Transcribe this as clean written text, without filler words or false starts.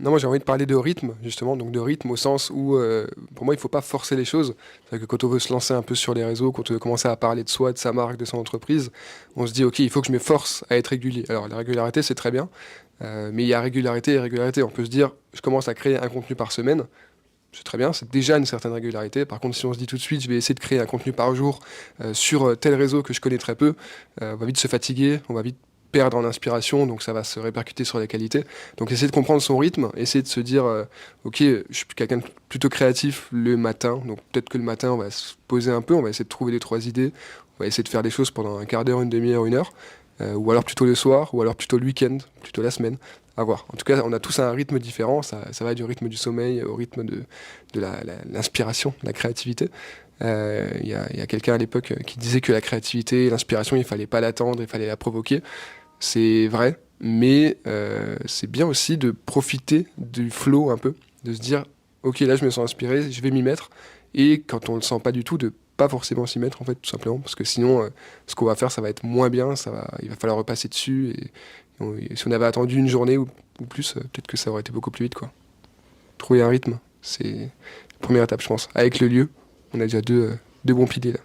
Non, moi j'ai envie de parler de rythme, justement, donc de rythme au sens où, pour moi, il faut pas forcer les choses. C'est-à-dire que quand on veut se lancer un peu sur les réseaux, quand on veut commencer à parler de soi, de sa marque, de son entreprise, on se dit, OK, il faut que je m'efforce à être régulier. Alors, la régularité, c'est très bien, mais il y a régularité et régularité. On peut se dire, je commence à créer un contenu par semaine, c'est très bien, c'est déjà une certaine régularité. Par contre, si on se dit tout de suite, je vais essayer de créer un contenu par jour sur tel réseau que je connais très peu, on va vite se fatiguer, on va vite perdre en inspiration, donc ça va se répercuter sur la qualité. Donc essayer de comprendre son rythme, essayer de se dire, ok, je suis quelqu'un de plutôt créatif le matin, donc peut-être que le matin, on va se poser un peu, on va essayer de trouver deux, trois idées, on va essayer de faire des choses pendant un quart d'heure, une demi-heure, une heure, ou alors plutôt le soir, ou alors plutôt le week-end, plutôt la semaine. À voir. En tout cas, on a tous un rythme différent. Ça va du rythme du sommeil au rythme de l'inspiration, de la créativité. Il y a quelqu'un à l'époque qui disait que la créativité, l'inspiration, il fallait pas l'attendre, il fallait la provoquer. C'est vrai, mais c'est bien aussi de profiter du flow un peu, de se dire, ok, là je me sens inspiré, je vais m'y mettre. Et quand on le sent pas du tout, de pas forcément s'y mettre en fait, tout simplement, parce que sinon, ce qu'on va faire, ça va être moins bien, il va falloir repasser dessus. Et si on avait attendu une journée ou plus, peut-être que ça aurait été beaucoup plus vite, quoi. Trouver un rythme, c'est la première étape, je pense. Avec le lieu, on a déjà deux bons piliers là.